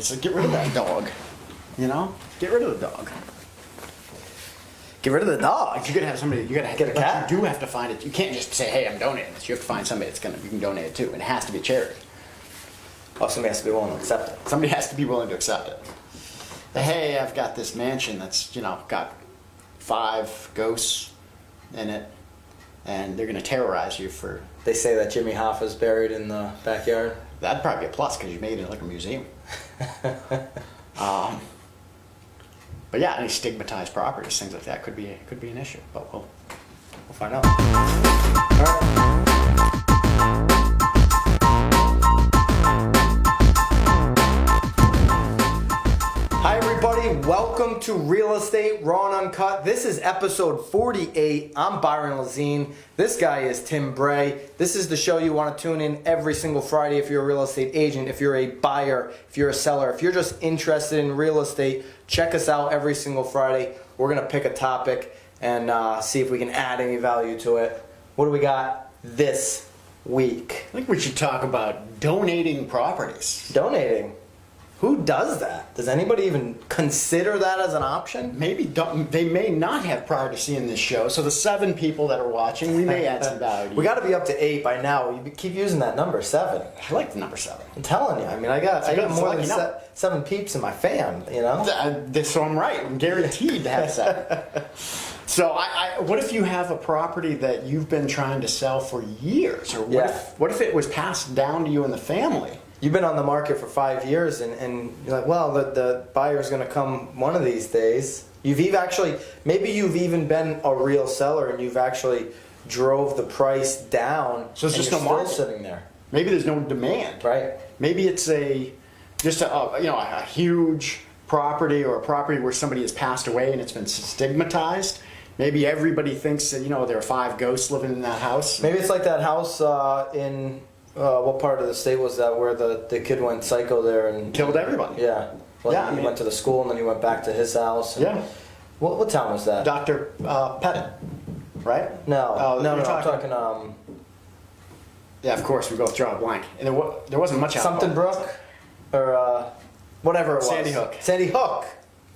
It's like, get rid of that dog. You know? Get rid of the dog. Get rid of the dog. You're gonna have somebody. You gotta get a cat. You do have to find it. You can't just say, "Hey, I'm donating this." You have to find somebody that's you can donate it to, and it has to be charity. Oh, somebody has to be willing to accept it. Somebody has to be willing to accept it. Hey, I've got this mansion that's got 5 ghosts in it, and they're gonna terrorize you for. They say that Jimmy Hoffa's buried in the backyard. That'd probably be a plus because you made it like a museum. But yeah, any stigmatized properties, things like that could be an issue. But we'll find out. All right. Hi everybody, welcome to Real Estate Raw and Uncut. This is episode 48. I'm Byron Lazine. This guy is Tim Bray. This is the show you want to tune in every single Friday if you're a real estate agent, if you're a buyer, if you're a seller, if you're just interested in real estate. Check us out every single Friday. We're going to pick a topic and see if we can add any value to it. What do we got this week? I think we should talk about donating properties. Donating? Who does that? Does anybody even consider that as an option? Maybe they may not have prior to seeing this show. So the 7 people that are watching, we may add some value. We got to be up to 8 by now. You keep using that number, 7. I like the number 7. I'm telling you. I mean, I got more than 7 peeps in my fam. You know. So I'm right. I'm guaranteed to have 7. So what if you have a property that you've been trying to sell for years, or what if it was passed down to you in the family? You've been on the market for 5 years, and you're like, well, the buyer's going to come one of these days. Maybe you've even been a real seller, and you've actually drove the price down. So it's just no market sitting there. Maybe there's no demand. Right. Maybe it's a huge property, or a property where somebody has passed away and it's been stigmatized. Maybe everybody thinks that there are 5 ghosts living in that house. Maybe it's like that house in. What part of the state was that where the kid went psycho there and killed everybody? Yeah. Well, he went to the school and then he went back to his house. And What town was that? Dr. Pettit, right? No. I'm talking. Yeah, of course, we both draw a blank. And there wasn't much out. Something Brook, or whatever it was. Sandy Hook. Sandy Hook.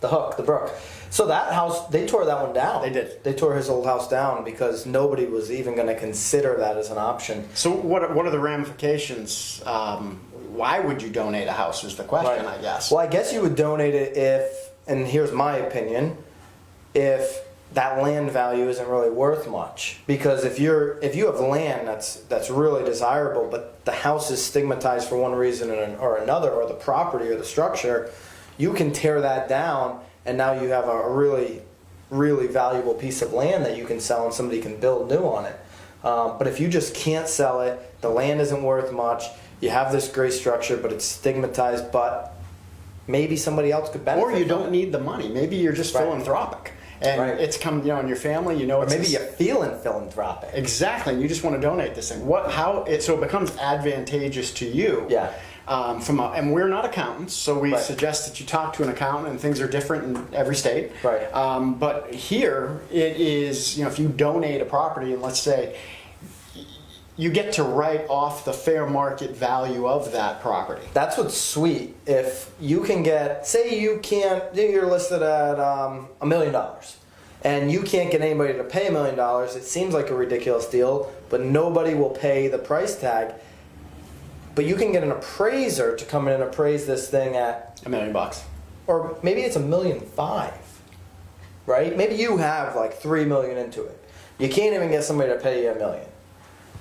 The brook. So that house, they tore that one down. They did. They tore his old house down because nobody was even going to consider that as an option. So what are the ramifications? Why would you donate a house is the question, right. I guess. Well, I guess you would donate it if, and here's my opinion, if that land value isn't really worth much. Because if you have land that's really desirable, but the house is stigmatized for one reason or another, or the property or the structure, you can tear that down, and now you have a really, really valuable piece of land that you can sell and somebody can build new on it. But if you just can't sell it, the land isn't worth much, you have this great structure, but it's stigmatized, but maybe somebody else could benefit. Or you don't need the money. Maybe you're just philanthropic. And it's come, in your family, or maybe you're feeling philanthropic. Exactly, and you just want to donate this thing. So it becomes advantageous to you. Yeah. And we're not accountants, so we suggest that you talk to an accountant, and things are different in every state. Right. But here, it is, if you donate a property, and let's say you get to write off the fair market value of that property. That's what's sweet. If you can you're listed at $1 million, and you can't get anybody to pay $1 million, it seems like a ridiculous deal, but nobody will pay the price tag. But you can get an appraiser to come in and appraise this thing at $1 million. Or maybe it's $1.5 million, right? Maybe you have like $3 million into it. You can't even get somebody to pay you $1 million.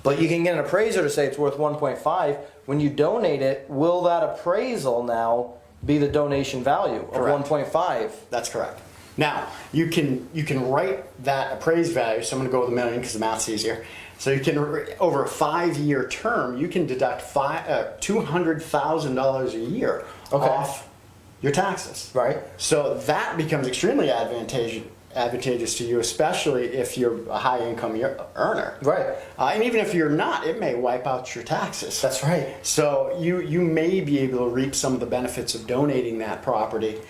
But you can get an appraiser to say it's worth 1.5. When you donate it, will that appraisal now be the donation value of 1.5? That's correct. Now, you can write that appraised value, so I'm going to go with $1 million because the math's easier. So you can, over a 5-year term, you can deduct $200,000 a year off your taxes. Right. So that becomes extremely advantageous to you, especially if you're a high income earner. Right. And even if you're not, it may wipe out your taxes. That's right. So you may be able to reap some of the benefits of donating that property.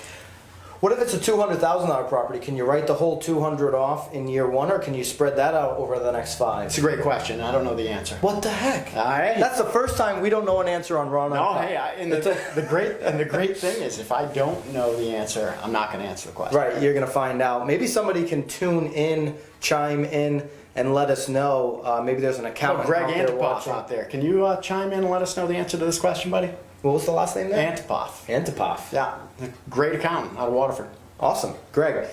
What if it's a $200,000 property? Can you write the whole 200 off in year one, or can you spread that out over the next 5? It's a great question. I don't know the answer. What the heck? All right. That's the first time we don't know an answer on Raw. No, hey, the great thing is, if I don't know the answer, I'm not going to answer the question. Right, you're going to find out. Maybe somebody can tune in, chime in, and let us know. Maybe there's an accountant Greg out there Antipoff watching. out there. Can you chime in and let us know the answer to this question, buddy? What was the last name there? Antipoff. Antipoff. Yeah, great accountant out of Waterford. Awesome. Greg,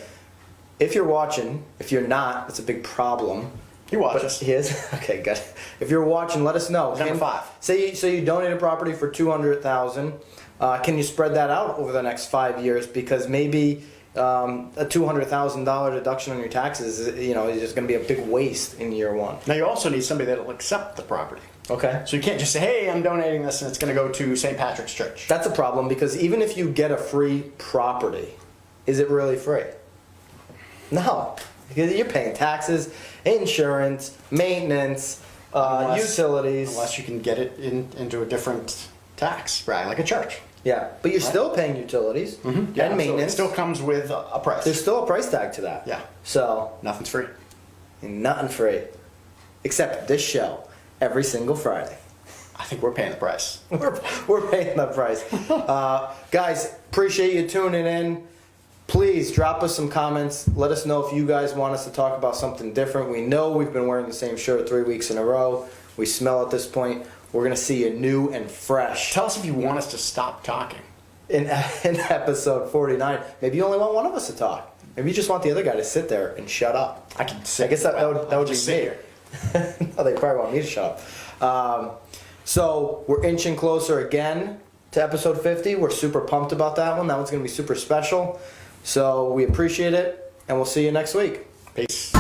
if you're watching, if you're not, it's a big problem. He watches. He is? Okay, good. If you're watching, let us know. Number 5. Say you donate a property for $200,000. Can you spread that out over the next 5 years? Because maybe a $200,000 deduction on your taxes, is just going to be a big waste in year one. Now you also need somebody that will accept the property. Okay. So you can't just say, hey, I'm donating this and it's going to go to St. Patrick's Church. That's a problem, because even if you get a free property, is it really free? No. Because you're paying taxes, insurance, maintenance, utilities. Unless you can get it into a different tax, right? Like a church. Yeah, but you're still paying utilities and Yeah, maintenance. So it still comes with a price. There's still a price tag to that. Yeah. So Nothing's free. nothing free, except this show every single Friday. I think we're paying the price. We're paying the price. Guys, appreciate you tuning in. Please drop us some comments. Let us know if you guys want us to talk about something different. We know we've been wearing the same shirt 3 weeks in a row. We smell at this point. We're going to see you new and fresh. Tell us if you want us to stop talking. In episode 49. Maybe you only want one of us to talk. Maybe you just want the other guy to sit there and shut up. I can sit. I guess that would just be sit me. here. No, they probably want me to shut up. So we're inching closer again to episode 50. We're super pumped about that one. That one's going to be super special. So we appreciate it, and we'll see you next week. Peace.